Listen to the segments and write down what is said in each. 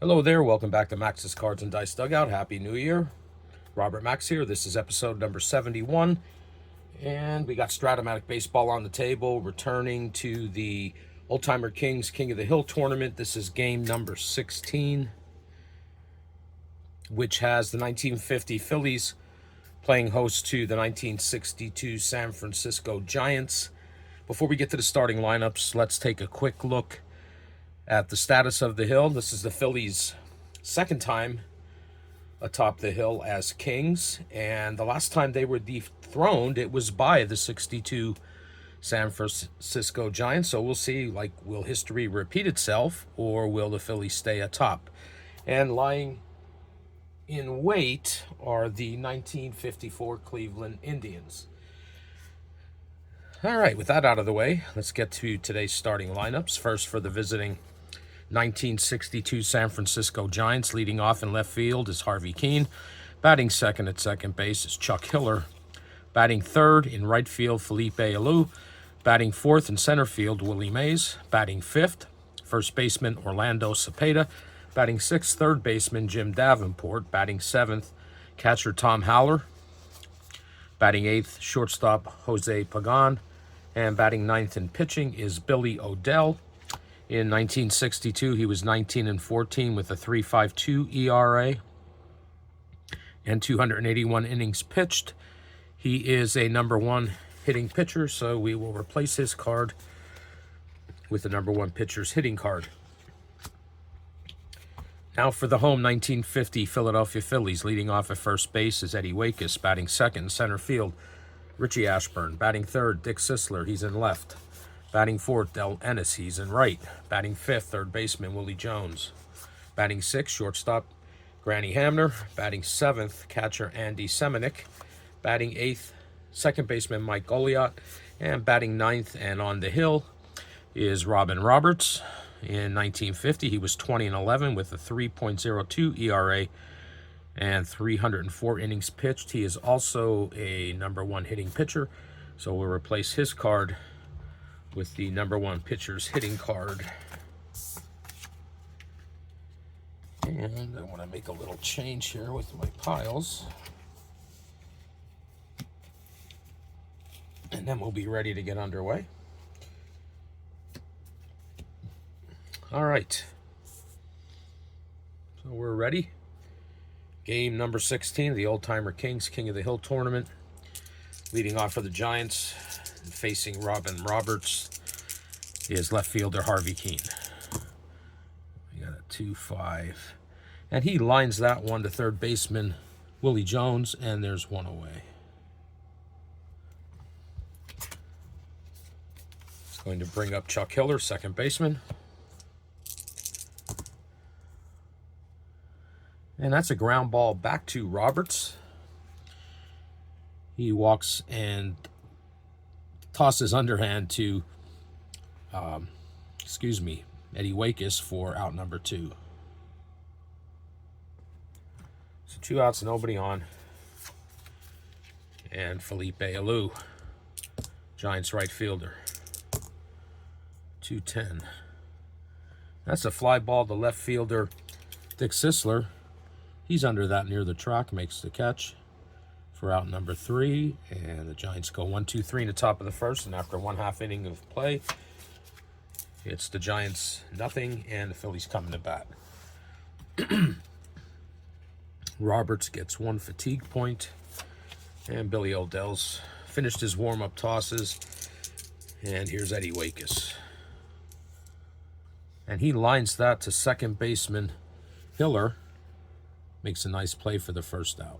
Hello there, welcome back to Max's Cards and Dice Dugout. Happy New Year. Robert Max here. This is episode number 71. And we got Strat-O-Matic Baseball on the table, returning to the Oldtimer Kings King of the Hill Tournament. This is game number 16, which has the 1950 Phillies playing host to the 1962 San Francisco Giants. Before we get to the starting lineups, let's take a quick look at the status of the hill. This is the Phillies' second time atop the hill as Kings, and the last time they were dethroned, it was by the 62 San Francisco Giants. So we'll see, will history repeat itself, or will the Phillies stay atop? And lying in wait are the 1954 Cleveland Indians. All right, with that out of the way, let's get to today's starting lineups. First, for the visiting 1962 San Francisco Giants, leading off in left field is Harvey Kuenn. Batting second at second base is Chuck Hiller. Batting third in right field, Felipe Alou. Batting fourth in center field, Willie Mays. Batting fifth, first baseman Orlando Cepeda. Batting sixth, third baseman Jim Davenport. Batting seventh, catcher Tom Haller. Batting eighth, shortstop Jose Pagan. And batting ninth in pitching is Billy O'Dell. In 1962, he was 19-14 with a 3.52 ERA and 281 innings pitched. He is a number one hitting pitcher, so we will replace his card with the number one pitcher's hitting card. Now for the home 1950 Philadelphia Phillies, leading off at first base is Eddie Waitkus. Batting second in center field, Richie Ashburn. Batting third, Dick Sisler, he's in left. Batting fourth, Del Ennis, he's in right. Batting fifth, third baseman Willie Jones. Batting sixth, shortstop Granny Hamner. Batting seventh, catcher Andy Semenick. Batting eighth, second baseman Mike Goliot. And batting ninth and on the hill is Robin Roberts. In 1950, he was 20-11 with a 3.02 ERA and 304 innings pitched. He is also a number one hitting pitcher, so we'll replace his card with the number one pitcher's hitting card. And I want to make a little change here with my piles. And then we'll be ready to get underway. All right. So we're ready. Game number 16, the Oldtimer Kings King of the Hill Tournament. Leading off for the Giants, facing Robin Roberts, is left fielder Harvey Kuenn. We got a 2-5. And he lines that one to third baseman Willie Jones, and there's one away. It's going to bring up Chuck Hiller, second baseman. And that's a ground ball back to Roberts. He walks and tosses underhand to, Eddie Waitkus for out number two. So 2 outs, nobody on. And Felipe Alou, Giants right fielder. 2-10. That's a fly ball to left fielder Dick Sisler. He's under that near the track, makes the catch for out number three. And the Giants go 1-2-3 in the top of the first. And after 1/2 inning of play, it's the Giants nothing, and the Phillies coming to bat. Roberts gets one fatigue point, and Billy O'Dell's finished his warm-up tosses. And here's Eddie Waitkus. And he lines that to second baseman Hiller. Makes a nice play for the first out.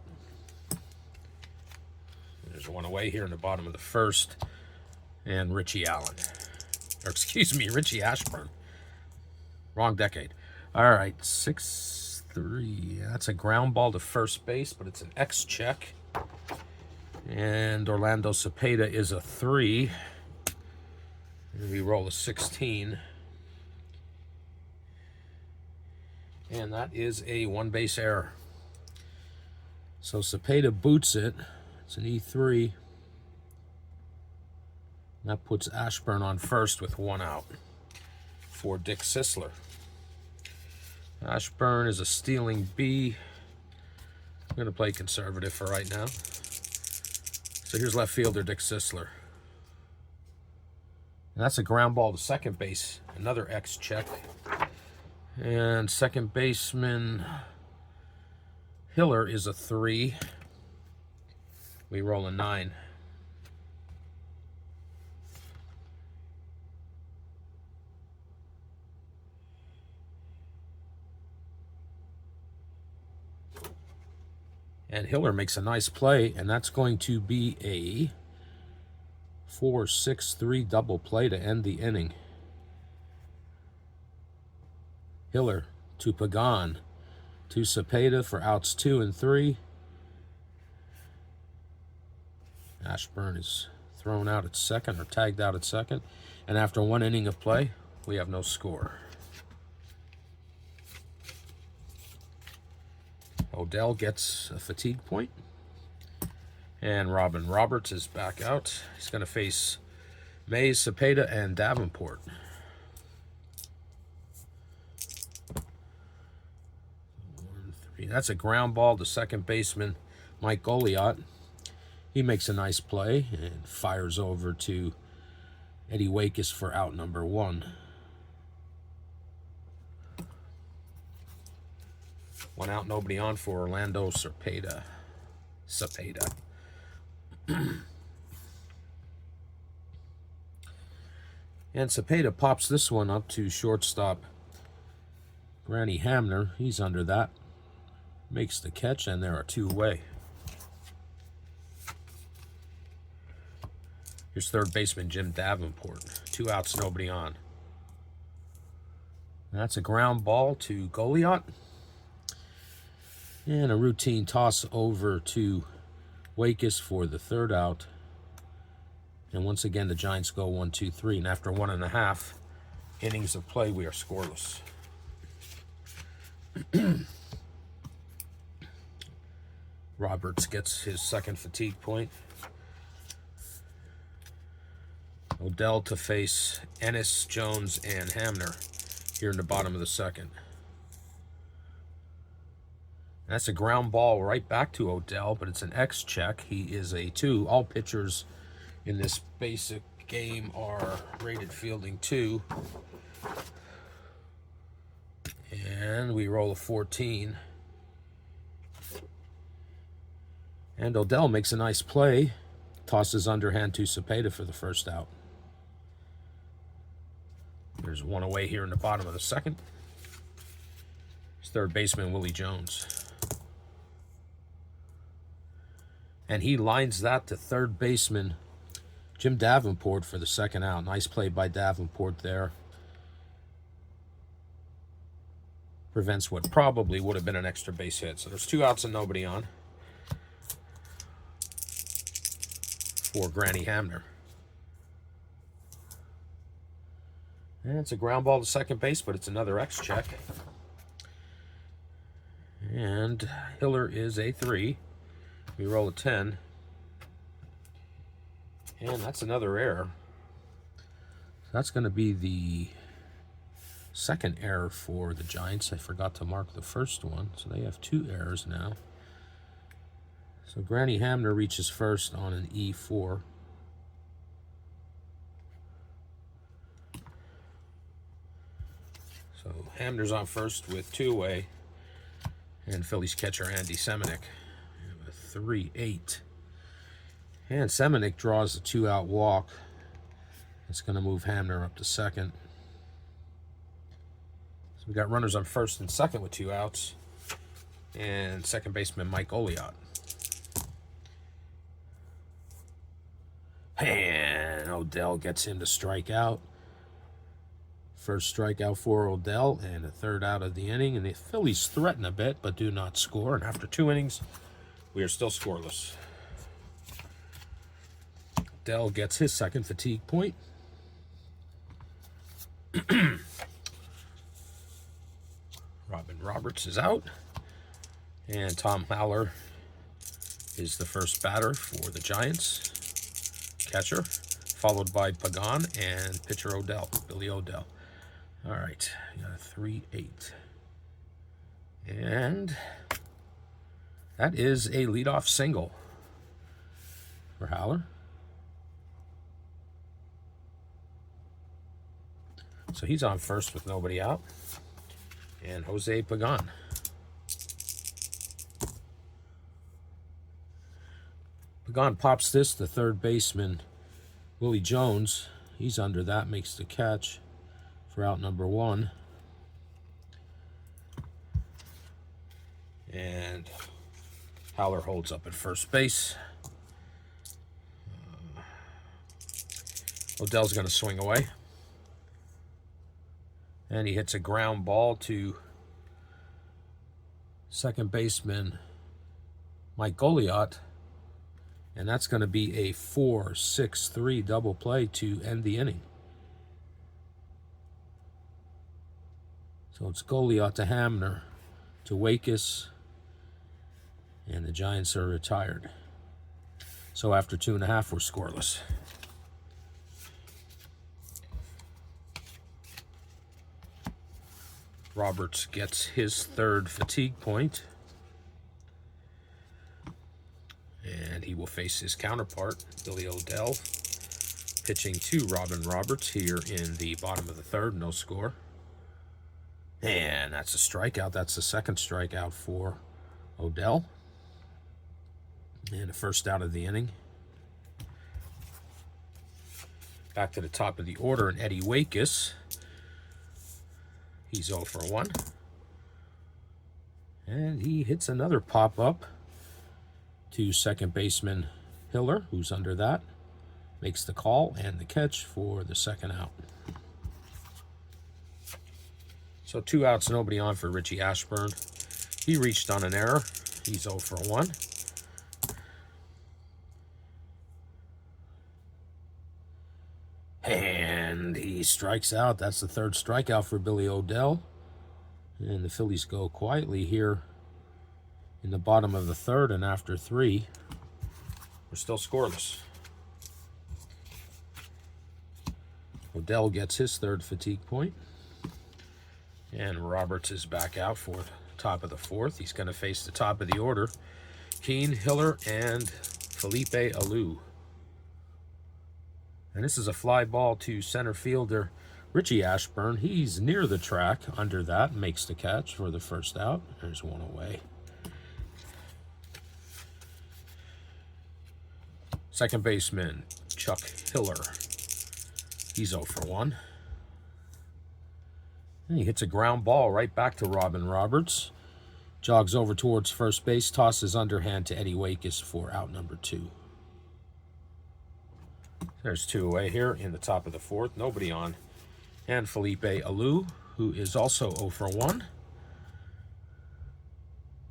There's one away here in the bottom of the first. And Richie Ashburn. Wrong decade. All right, 6-3. That's a ground ball to first base, but it's an X check. And Orlando Cepeda is a 3. And we roll a 16. And that is a one-base error. So Cepeda boots it. It's an E3. That puts Ashburn on first with 1 out for Dick Sisler. Ashburn is a stealing B. I'm going to play conservative for right now. So here's left fielder Dick Sisler. And that's a ground ball to second base. Another X check. And second baseman Hiller is a 3. We roll a 9. And Hiller makes a nice play, and that's going to be a 4-6-3 double play to end the inning. Hiller to Pagan to Cepeda for outs 2 and 3. Ashburn is thrown out at second, or tagged out at second. And after 1 inning of play, we have no score. Odell gets a fatigue point. And Robin Roberts is back out. He's going to face Mays, Cepeda, and Davenport. That's a ground ball to second baseman Mike Goliot. He makes a nice play and fires over to Eddie Wakis for out number 1. 1 out, nobody on for Orlando Cepeda. And Cepeda pops this one up to shortstop Granny Hamner. He's under that. Makes the catch, and there are 2 away. Here's third baseman Jim Davenport. 2 outs, nobody on. And that's a ground ball to Goliot. And a routine toss over to Wakis for the 3rd out. And once again, the Giants go 1-2-3. And after 1.5 innings of play, we are scoreless. Roberts gets his second fatigue point. Odell to face Ennis, Jones, and Hamner here in the bottom of the 2nd. That's a ground ball right back to Odell, but it's an X check. He is a 2. All pitchers in this basic game are rated fielding 2. And we roll a 14. And Odell makes a nice play. Tosses underhand to Cepeda for the 1st out. There's 1 away here in the bottom of the 2nd. It's third baseman Willie Jones. And he lines that to third baseman Jim Davenport for the 2nd out. Nice play by Davenport there. Prevents what probably would have been an extra base hit. So there's 2 outs and nobody on for Granny Hamner. And it's a ground ball to second base, but it's another X check. And Hiller is a 3. We roll a 10. And that's another error. That's going to be the 2nd error for the Giants. I forgot to mark the first one. So they have 2 errors now. So Granny Hamner reaches first on an E4. So Hamner's on first with 2 away. And Phillies catcher Andy Semenuk. 3-8. And Semenuk draws a 2-out walk. It's going to move Hamner up to second. So we got runners on first and second with 2 outs. And second baseman Mike Goliot. And Odell gets him to strike out. First strikeout for Odell and a 3rd out of the inning. And the Phillies threaten a bit but do not score. And after 2 innings, we are still scoreless. Odell gets his 2nd fatigue point. Robin Roberts is out. And Tom Haller is the first batter for the Giants. Catcher, followed by Pagan and pitcher Odell, Billy Odell. All right, we got a 3-8. And that is a leadoff single for Haller. So he's on first with nobody out. And Jose Pagan. Pagan pops this to third baseman Willie Jones. He's under that, makes the catch for out number 1. And Haller holds up at first base. Odell's going to swing away. And he hits a ground ball to second baseman Mike Goliot. And that's going to be a 4-6-3 double play to end the inning. So it's Goliot to Hamner to Wakis. And the Giants are retired. So after 2.5, we're scoreless. Roberts gets his third fatigue point. And he will face his counterpart, Billy Odell, pitching to Robin Roberts here in the bottom of the third, no score. And that's a strikeout. That's the second strikeout for Odell. And the first out of the inning. Back to the top of the order, and Eddie Wakis. He's 0 for 1. And he hits another pop-up to second baseman Hiller, who's under that. Makes the call and the catch for the second out. So 2 outs, nobody on for Richie Ashburn. He reached on an error. He's 0 for 1. And he strikes out. That's the third strikeout for Billy Odell. And the Phillies go quietly here in the bottom of the third, and after 3, we're still scoreless. Odell gets his third fatigue point. And Roberts is back out for top of the fourth. He's going to face the top of the order. Keane, Hiller, and Felipe Alou. And this is a fly ball to center fielder Richie Ashburn. He's near the track under that. Makes the catch for the first out. There's one away. Second baseman Chuck Hiller. He's 0 for 1. And he hits a ground ball right back to Robin Roberts. Jogs over towards first base. Tosses underhand to Eddie Wakis for out number 2. There's 2 away here in the top of the fourth. Nobody on. And Felipe Alou, who is also 0 for 1.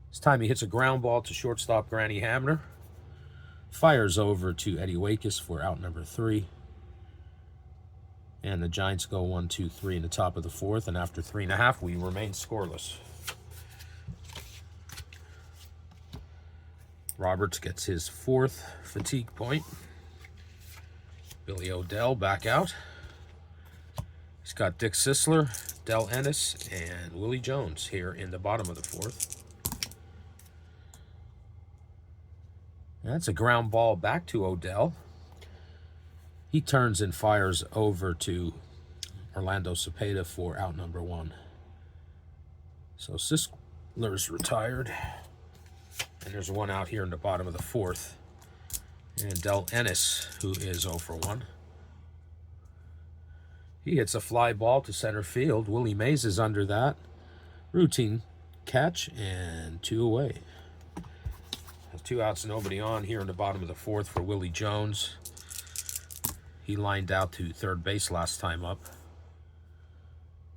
This time he hits a ground ball to shortstop Granny Hamner. Fires over to Eddie Wakis for out number 3. And the Giants go 1, 2, 3 in the top of the fourth. And after 3.5, we remain scoreless. Roberts gets his 4th fatigue point. Billy Odell back out. He's got Dick Sisler, Del Ennis, and Willie Jones here in the bottom of the fourth. That's a ground ball back to Odell. He turns and fires over to Orlando Cepeda for out number 1. So Sisler's retired. And there's 1 out here in the bottom of the fourth. And Del Ennis, who is 0 for 1. He hits a fly ball to center field. Willie Mays is under that. Routine catch and 2 away. 2 outs, nobody on here in the bottom of the fourth for Willie Jones. He lined out to third base last time up.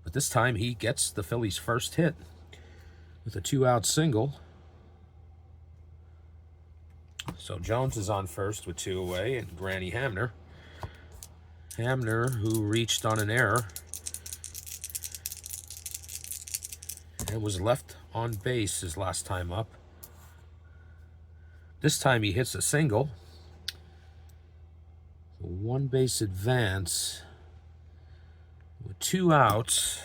But this time he gets the Phillies' first hit with a 2-out single. So Jones is on first with 2 away, and Granny Hamner. Hamner, who reached on an error and was left on base his last time up. This time he hits a single. A 1-base advance with 2 outs.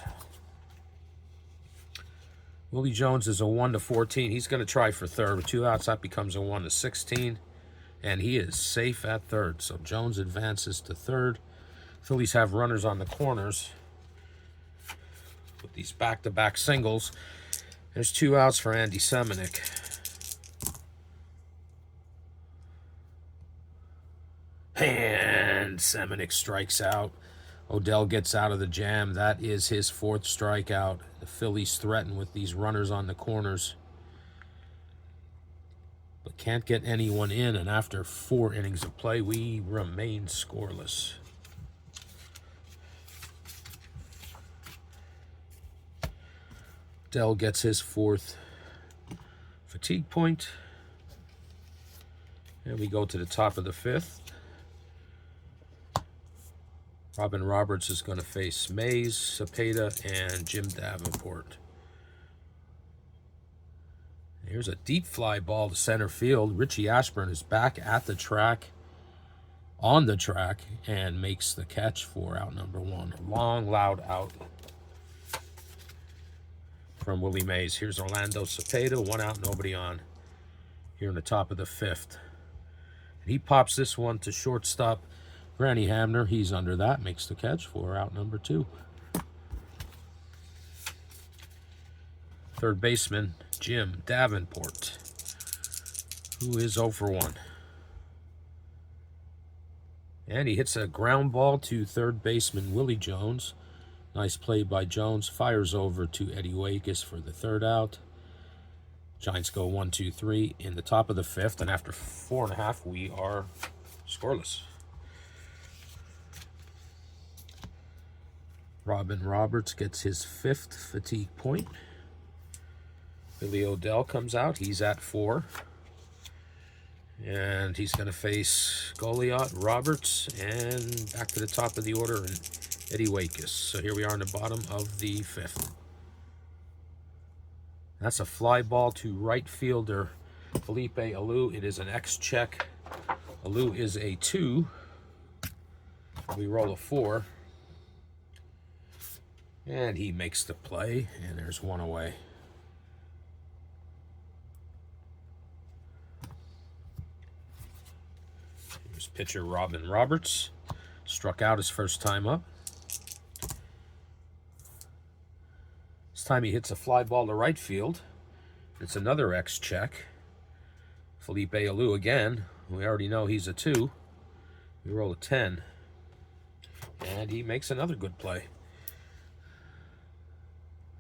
Willie Jones is a 1-14. He's going to try for third. With 2 outs, that becomes a 1-16. And he is safe at third. So Jones advances to third. Phillies have runners on the corners with these back-to-back singles. There's 2 outs for Andy Semenick. And Semenick strikes out. Odell gets out of the jam. That is his 4th strikeout. The Phillies threaten with these runners on the corners, but can't get anyone in. And after 4 innings of play, we remain scoreless. Odell gets his 4th fatigue point. And we go to the top of the 5th. Robin Roberts is going to face Mays, Cepeda, and Jim Davenport. Here's a deep fly ball to center field. Richie Ashburn is back at the track, on the track, and makes the catch for out number 1. A long, loud out from Willie Mays. Here's Orlando Cepeda, 1 out, nobody on, here in the top of the 5th. And he pops this one to shortstop Granny Hamner. He's under that, makes the catch for out number 2. Third baseman Jim Davenport, who is 0 for 1. And he hits a ground ball to third baseman Willie Jones. Nice play by Jones. Fires over to Eddie Wakis for the 3rd out. Giants go 1-2-3 in the top of the 5th. And after 4.5, we are scoreless. Robin Roberts gets his 5th fatigue point. Billy Odell comes out. He's at 4. And he's going to face Goliath, Roberts, and back to the top of the order, and Eddie Wakis. So here we are in the bottom of the 5th. That's a fly ball to right fielder Felipe Alou. It is an X-check. Alou is a 2. We roll a 4. And he makes the play, and there's 1 away. Here's pitcher Robin Roberts. Struck out his first time up. This time he hits a fly ball to right field. It's another X-check. Felipe Alou again. We already know he's a 2. We roll a 10. And he makes another good play.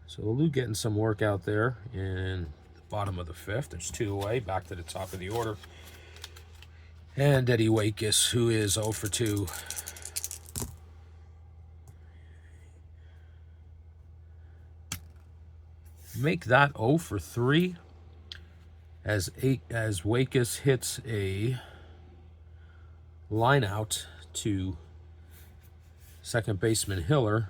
So Alou getting some work out there in the bottom of the 5th. There's 2 away, back to the top of the order. And Eddie Wakis, who is 0 for 2. Make that 0 for 3 as Wakis hits a line out to second baseman Hiller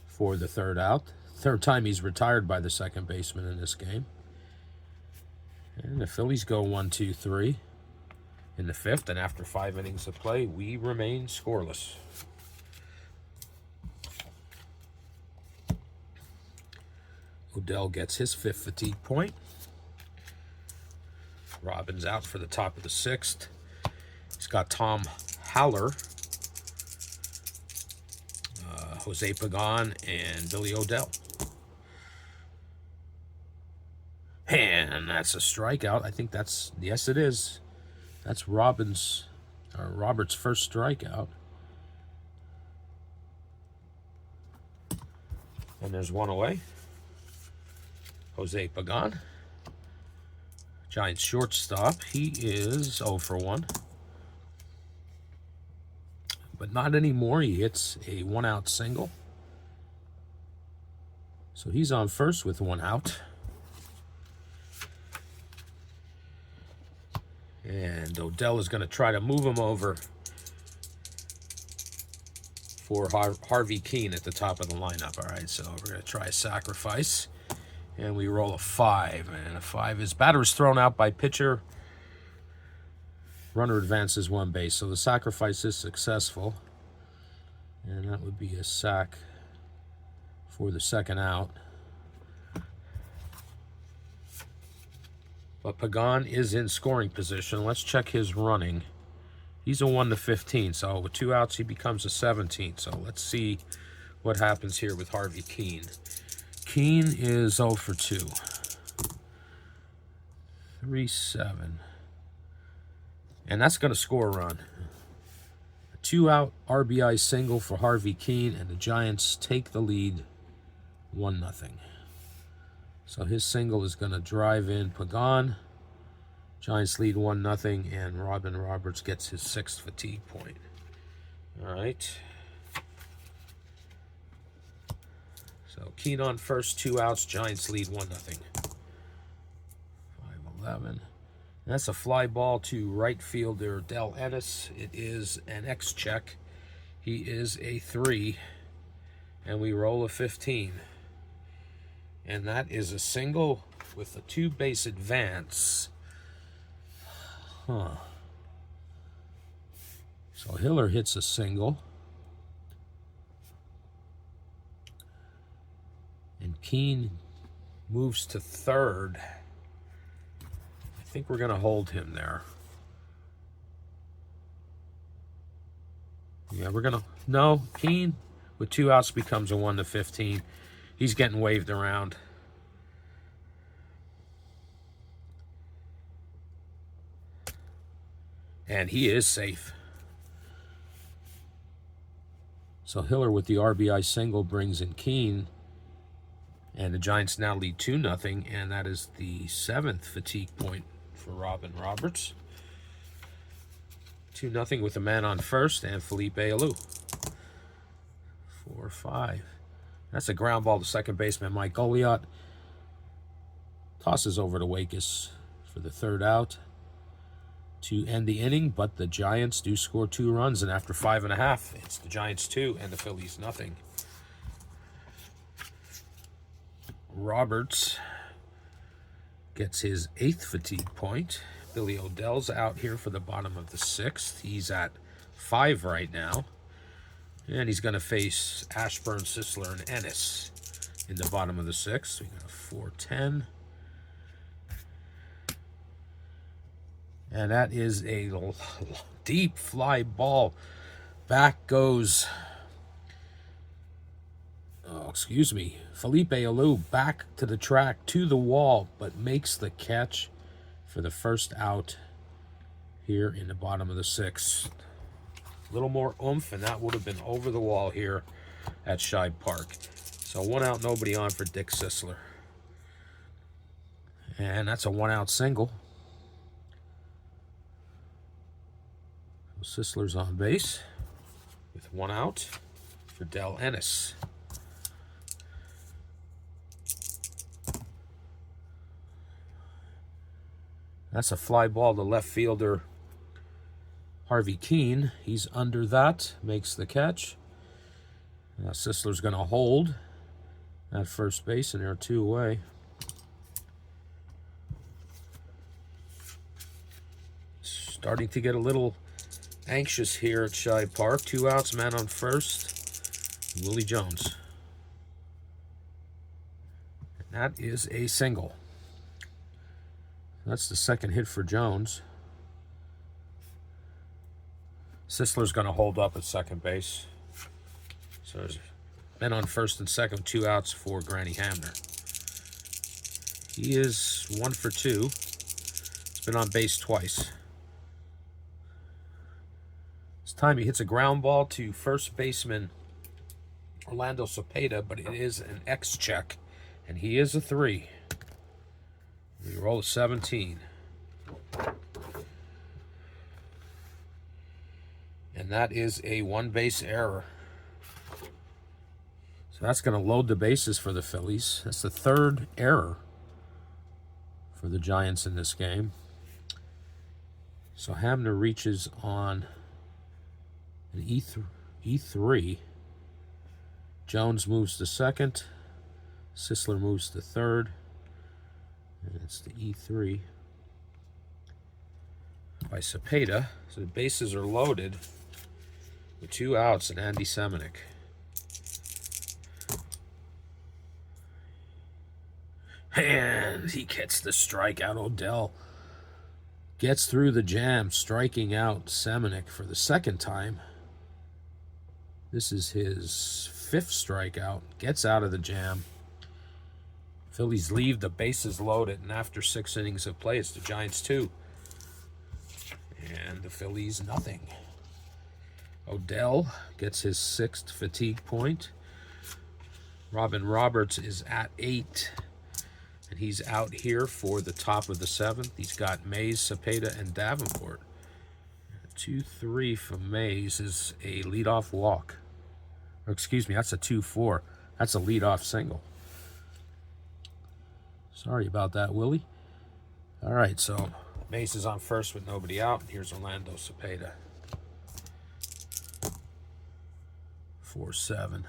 for the 3rd out. 3rd time he's retired by the second baseman in this game. And the Phillies go 1-2-3 in the 5th, and after 5 innings of play, we remain scoreless. Odell gets his 5th fatigue point. Robin's out for the top of the 6th. He's got Tom Haller, Jose Pagan, and Billy Odell. And that's a strikeout. I think that's, yes it is. That's Robert's first strikeout. And there's 1 away. Jose Pagan. Giants shortstop. He is 0 for 1. But not anymore. He hits a 1-out single. So he's on first with 1 out. And Odell is going to try to move him over for Harvey Keene at the top of the lineup. All right, so we're going to try a sacrifice. And we roll a 5. And a 5 is batter is thrown out by pitcher. Runner advances 1 base. So the sacrifice is successful. And that would be a sack for the 2nd out. But Pagan is in scoring position. Let's check his running. He's a 1 to 15, so with 2 outs, he becomes a 17. So let's see what happens here with Harvey Keen. Keen is 0 for 2. 3-7. And that's going to score a run. A 2-out RBI single for Harvey Keen, and the Giants take the lead 1-0. So his single is going to drive in Pagan. Giants lead 1-0, and Robin Roberts gets his 6th fatigue point. All right. So Keen on first, 2 outs. Giants lead 1-0. 5-11. That's a fly ball to right fielder Del Ennis. It is an X check. He is a 3, and we roll a 15. And that is a single with a 2-base advance. Huh. So Hiller hits a single. And Keen moves to third. I think we're going to hold him there. Yeah, we're going to... No, Keen with 2 outs becomes a 1 to 15. He's getting waved around. And he is safe. So Hiller with the RBI single brings in Keen. And the Giants now lead 2-0. And that is the 7th fatigue point for Robin Roberts. 2-0 with a man on first and Felipe Alou. 4-5. That's a ground ball to second baseman Mike Goliot. Tosses over to Wakes for the 3rd out to end the inning, but the Giants do score 2 runs, and after 5.5, it's the Giants 2 and the Phillies 0. Roberts gets his 8th fatigue point. Billy Odell's out here for the bottom of the 6th. He's at 5 right now. And he's going to face Ashburn, Sisler, and Ennis in the bottom of the 6th. We got a 4-10. And that is a deep fly ball. Back goes, Felipe Alou back to the track, to the wall, but makes the catch for the 1st out here in the bottom of the 6th. A little more oomph, and that would have been over the wall here at Shibe Park. So 1 out, nobody on for Dick Sisler. And that's a 1-out single. Sisler's on base with 1 out for Del Ennis. That's a fly ball to left fielder Harvey Keen. He's under that, makes the catch. Now Sisler's going to hold at first base, and they're 2 away. Starting to get a little anxious here at Shibe Park. 2 outs, man on first, Willie Jones. And that is a single. That's the 2nd hit for Jones. Sisler's going to hold up at second base. So there's men on first and second, 2 outs for Granny Hamner. He is 1 for 2. He's been on base twice. Time he hits a ground ball to first baseman Orlando Cepeda, but it is an X check, and he is a 3. We roll a 17. And that is a 1-base error. So that's going to load the bases for the Phillies. That's the 3rd error for the Giants in this game. So Hamner reaches on an E3. Jones moves to second. Sisler moves to third. And it's the E3 by Cepeda. So the bases are loaded with 2 outs and Andy Semenuk. And he gets the strikeout. Odell gets through the jam, striking out Semenuk for the second time. This is his 5th strikeout. Gets out of the jam. Phillies leave the bases loaded, and after 6 innings of play, it's the Giants 2. And the Phillies nothing. Odell gets his 6th fatigue point. Robin Roberts is at 8. And he's out here for the top of the 7th. He's got Mays, Cepeda, and Davenport. 2-3 from Mays is a leadoff walk. Or excuse me, that's a 2-4. That's a leadoff single. Sorry about that, Willie. All right, so Mays is on first with nobody out. Here's Orlando Cepeda. 4-7.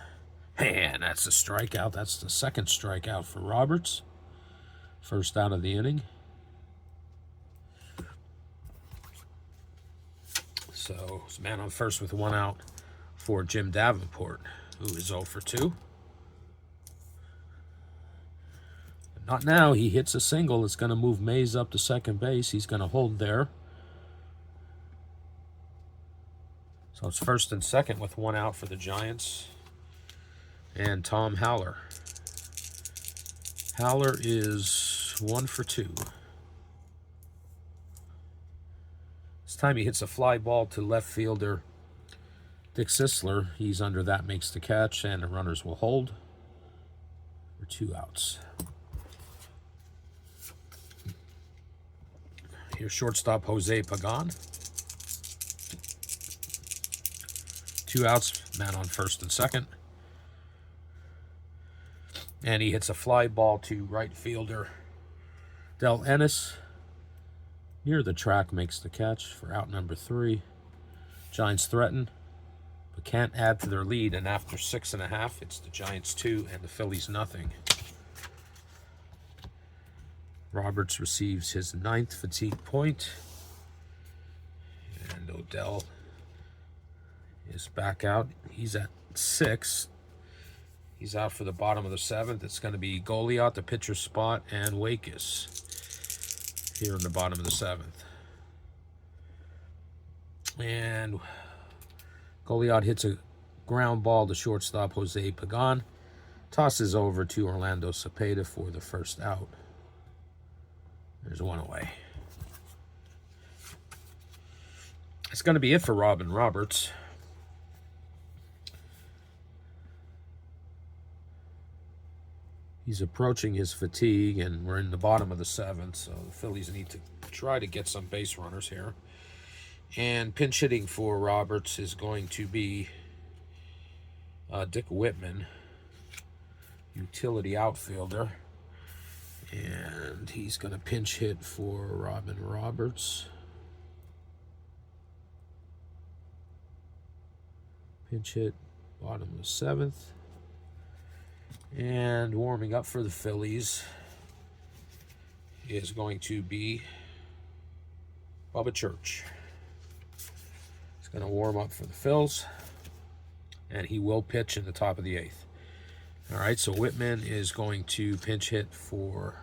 And that's a strikeout. That's the 2nd strikeout for Roberts. First out of the inning. So it's man on first with 1 out for Jim Davenport, who is 0 for 2. Not now. He hits a single. It's going to move Mays up to second base. He's going to hold there. So it's first and second with 1 out for the Giants. And Tom Haller. Haller is 1 for 2. This time he hits a fly ball to left fielder Dick Sisler. He's under that, makes the catch, and the runners will hold for 2 outs. Here's shortstop Jose Pagan. 2 outs, man on first and second. And he hits a fly ball to right fielder Del Ennis. Near the track, makes the catch for out number 3. Giants threaten, but can't add to their lead. And after 6.5, it's the Giants 2 and the Phillies nothing. Roberts receives his 9th fatigue point. And Odell is back out. He's at 6. He's out for the bottom of the 7th. It's going to be Goliath, the pitcher spot, and Wakis here in the bottom of the 7th. And Goliath hits a ground ball to shortstop Jose Pagan. Tosses over to Orlando Cepeda for the first out. There's 1 away. That's going to be it for Robin Roberts. He's approaching his fatigue, and we're in the bottom of the 7th, so the Phillies need to try to get some base runners here. And pinch hitting for Roberts is going to be Dick Whitman, utility outfielder. And he's going to pinch hit for Robin Roberts. Pinch hit, bottom of the 7th. And warming up for the Phillies is going to be Bubba Church. He's going to warm up for the Phils, and he will pitch in the top of the 8th. All right, so Whitman is going to pinch hit for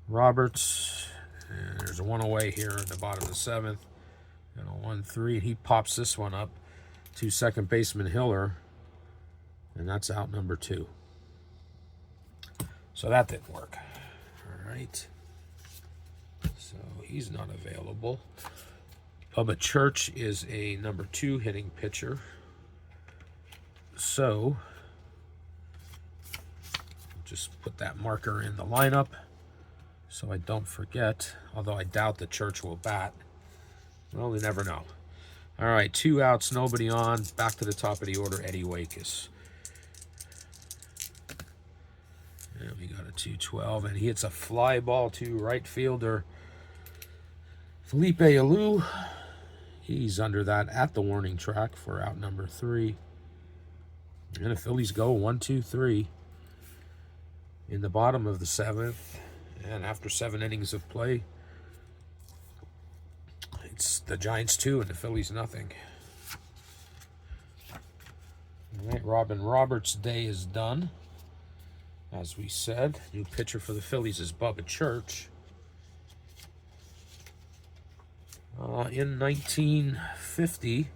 Roberts. And there's a 1 away here in the bottom of the 7th. And a 1-3. He pops this one up to second baseman Hiller. And that's out number 2. So that didn't work. All right. So he's not available. Bubba Church is a number 2 hitting pitcher. So just put that marker in the lineup so I don't forget, although I doubt the Church will bat. Well, we never know. All right, 2 outs, nobody on. Back to the top of the order, Eddie Wakis. And we got a 2-12, and he hits a fly ball to right fielder Felipe Alou. He's under that at the warning track for out number 3. And the Phillies go 1-2-3 in the bottom of the 7th. And after 7 innings of play, it's the Giants 2 and the Phillies nothing. All right, Robin Roberts' day is done. As we said, new pitcher for the Phillies is Bubba Church. In 1950,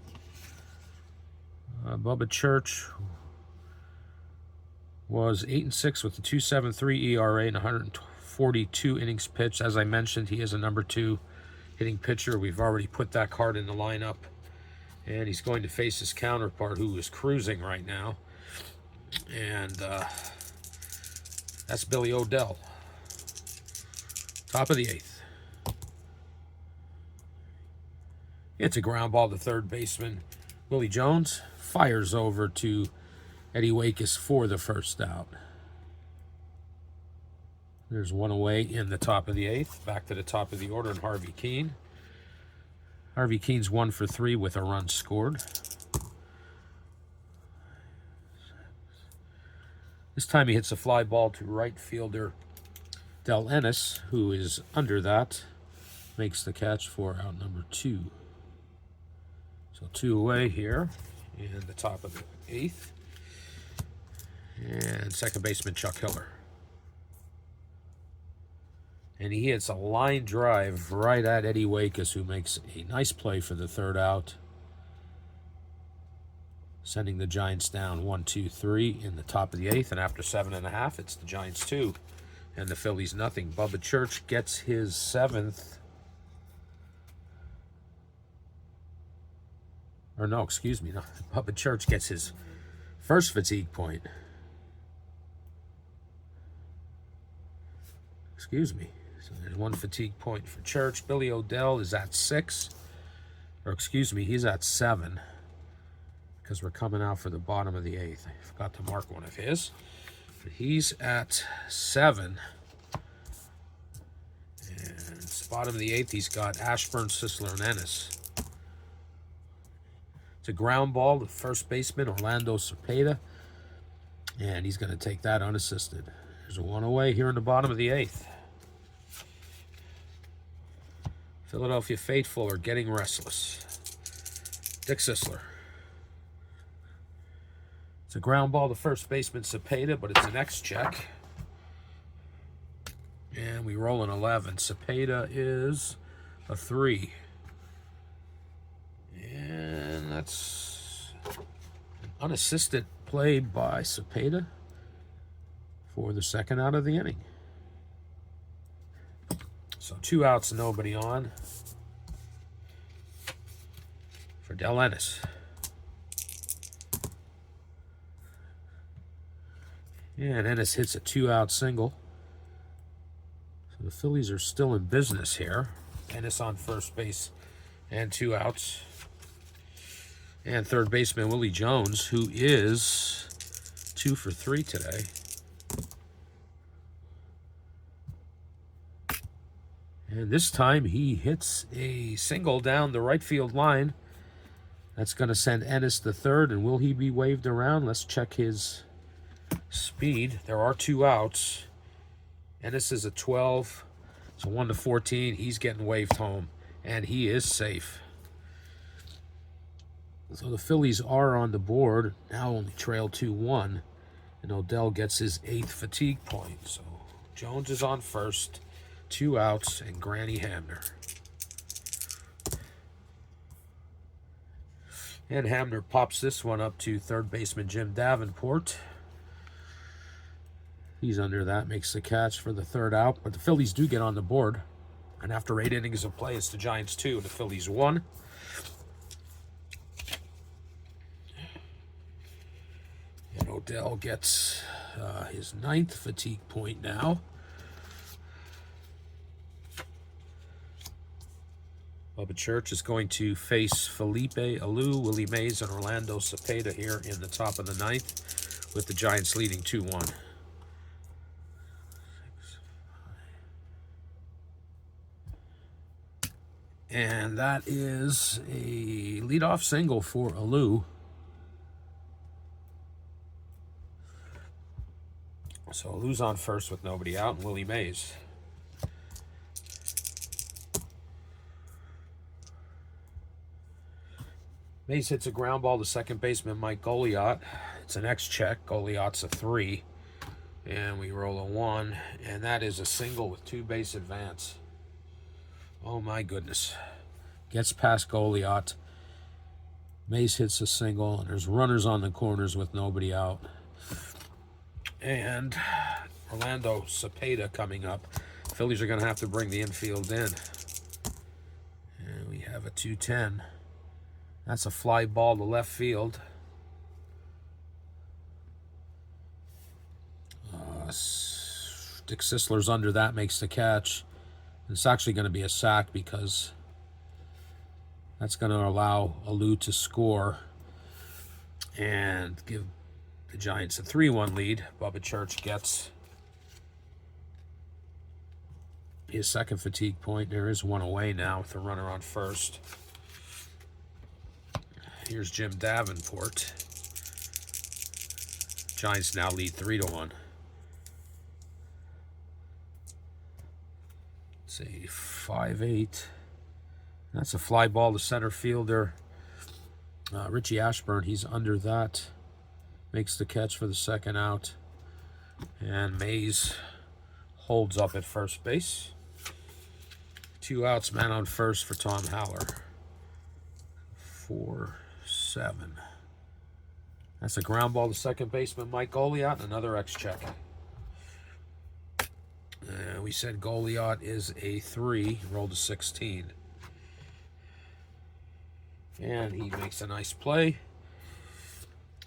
Bubba Church was 8-6 with a 2.73 ERA and 142 innings pitched. As I mentioned, he is a number 2 hitting pitcher. We've already put that card in the lineup. And he's going to face his counterpart, who is cruising right now. And that's Billy Odell. Top of the 8th. It's a ground ball to third baseman. Willie Jones fires over to Eddie Waitkus for the first out. There's one away in the top of the 8th. Back to the top of the order and Harvey Keene. Harvey Keene's 1 for 3 with a run scored. This time he hits a fly ball to right fielder Del Ennis, who is under that. Makes the catch for out number 2. So 2 away here in the top of the 8th. And second baseman Chuck Hiller. And he hits a line drive right at Eddie Waitkus, who makes a nice play for the third out. Sending the Giants down 1-2-3 in the top of the 8th. And after 7.5, it's the Giants 2 and the Phillies nothing. Bubba Church gets his 7th. Or no, excuse me. No, Bubba Church gets his first fatigue point. Excuse me. So there's 1 fatigue point for Church. Billy Odell is at 6. Or excuse me, he's at 7. Because we're coming out for the bottom of the 8th. I forgot to mark one of his. But he's at 7. And it's bottom of the 8th, he's got Ashburn, Sisler, and Ennis. It's a ground ball to first baseman Orlando Cepeda. And he's going to take that unassisted. There's a 1 away here in the bottom of the 8th. Philadelphia faithful are getting restless. Dick Sisler. It's a ground ball to first baseman Cepeda, but it's an X check. And we roll an 11. Cepeda is a 3. And that's an unassisted play by Cepeda for the second out of the inning. So 2 outs, nobody on for Del Ennis. And Ennis hits a 2-out single. So the Phillies are still in business here. Ennis on first base and 2 outs. And third baseman Willie Jones, who is 2 for 3 today. And this time he hits a single down the right field line. That's going to send Ennis to third. And will he be waved around? Let's check his speed. There are 2 outs. Ennis is a 12. So 1-14. He's getting waved home. And he is safe. So the Phillies are on the board. Now only trail 2-1. And Odell gets his 8th fatigue point. So Jones is on first. 2 outs and Granny Hamner. And Hamner pops this one up to third baseman Jim Davenport. He's under that, makes the catch for the third out. But the Phillies do get on the board. And after 8 innings of play, it's the Giants 2 and the Phillies 1. And Odell gets his 9th fatigue point now. Bubba Church is going to face Felipe Alou, Willie Mays, and Orlando Cepeda here in the top of the 9th, with the Giants leading 2-1. And that is a leadoff single for Alou. So Alou's on first with nobody out, and Willie Mays. Mays hits a ground ball to second baseman Mike Goliot. It's an X check. Goliot's a 3. And we roll a 1, and that is a single with 2 base advance. Oh my goodness. Gets past Goliath. Mays hits a single, and there's runners on the corners with nobody out. And Orlando Cepeda coming up. Phillies are going to have to bring the infield in. And we have a 2-10. That's a fly ball to left field. Dick Sisler's under that, makes the catch. It's actually going to be a sack because that's going to allow Alou to score and give the Giants a 3-1 lead. Bubba Church gets his second fatigue point. There is one away now with a runner on first. Here's Jim Davenport. Giants now lead 3-1. See, 5-8. That's a fly ball to center fielder. Richie Ashburn, he's under that. Makes the catch for the second out. And Mays holds up at first base. 2 outs, man on first for Tom Haller. 4-7. That's a ground ball to second baseman Mike Goliath. Another X-check. We said Goliath is a 3, rolled a 16. And he makes a nice play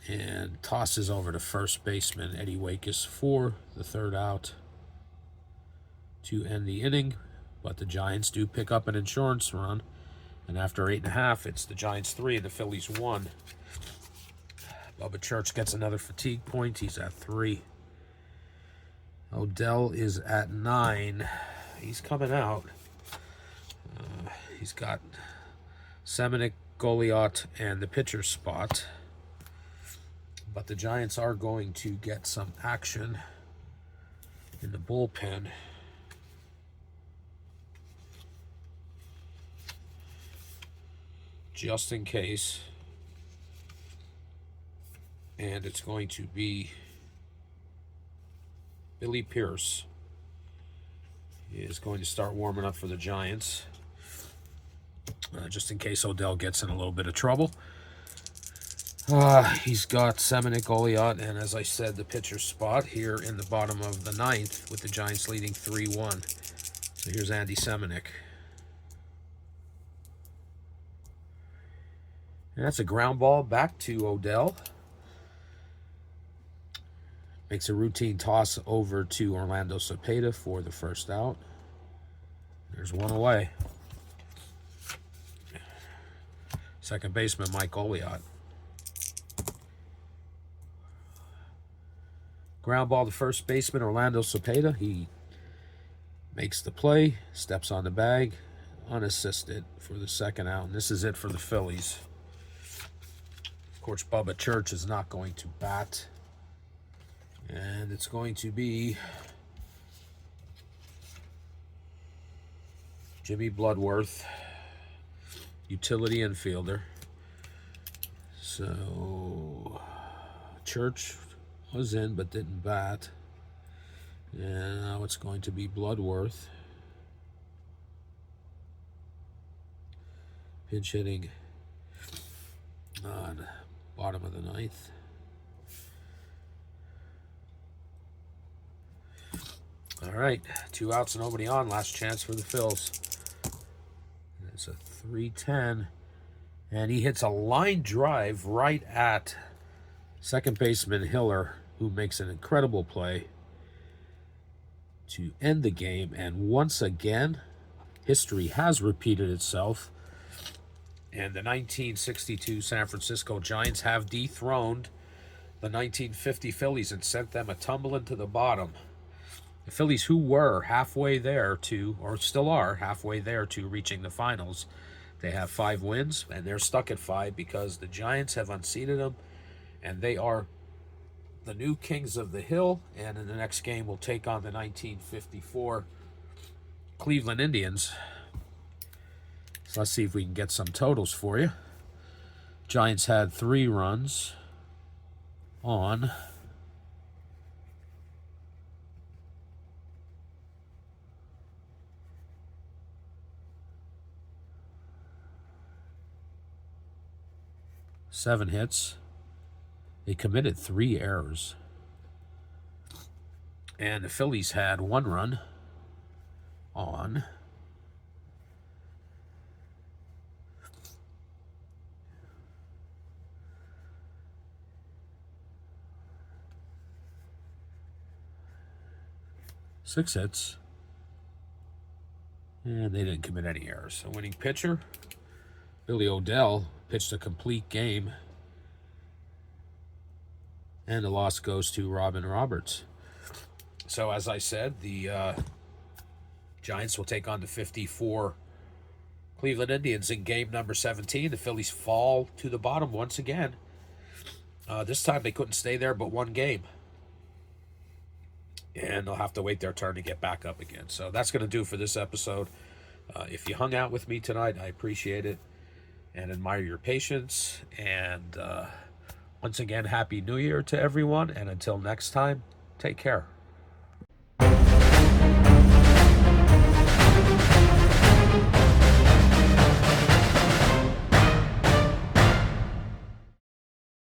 and tosses over to first baseman Eddie Wakus for the third out to end the inning. But the Giants do pick up an insurance run. And after 8.5, it's the Giants 3 and the Phillies 1. Bubba Church gets another fatigue point. He's at 3. Odell is at 9. He's coming out. He's got Seminick, Goliath, and the pitcher spot. But the Giants are going to get some action in the bullpen. Just in case. And it's going to be Billy Pierce is going to start warming up for the Giants. Just in case Odell gets in a little bit of trouble. He's got Seminick, Goliath, and as I said, the pitcher spot here in the bottom of the 9th with the Giants leading 3-1. So here's Andy Seminick. And that's a ground ball back to Odell. Makes a routine toss over to Orlando Cepeda for the first out. There's one away. Second baseman Mike Goliath. Ground ball to first baseman Orlando Cepeda. He makes the play, steps on the bag, unassisted for the second out. And this is it for the Phillies. Of course, Bubba Church is not going to bat. And it's going to be Jimmy Bloodworth, utility infielder. So Church was in but didn't bat. And now it's going to be Bloodworth. Pinch hitting on bottom of the 9th. All right, 2 outs and nobody on. Last chance for the Phils. It's a 3-10. And he hits a line drive right at second baseman Hiller, who makes an incredible play to end the game. And once again, history has repeated itself. And the 1962 San Francisco Giants have dethroned the 1950 Phillies and sent them a tumbling to the bottom. The Phillies, who were halfway there to, or still are halfway there to reaching the finals, they have 5 wins, and they're stuck at 5 because the Giants have unseated them, and they are the new kings of the hill, and in the next game will take on the 1954 Cleveland Indians. So let's see if we can get some totals for you. Giants had 3 runs on 7 hits. They committed 3 errors. And the Phillies had 1 run on six hits. And they didn't commit any errors. So winning pitcher, Billy Odell, pitched a complete game. And the loss goes to Robin Roberts. So as I said, the Giants will take on the 54 Cleveland Indians in game number 17. The Phillies fall to the bottom once again. This time they couldn't stay there but 1 game. And they'll have to wait their turn to get back up again. So that's going to do for this episode. If you hung out with me tonight, I appreciate it and admire your patience. And once again, Happy New Year to everyone. And until next time, take care.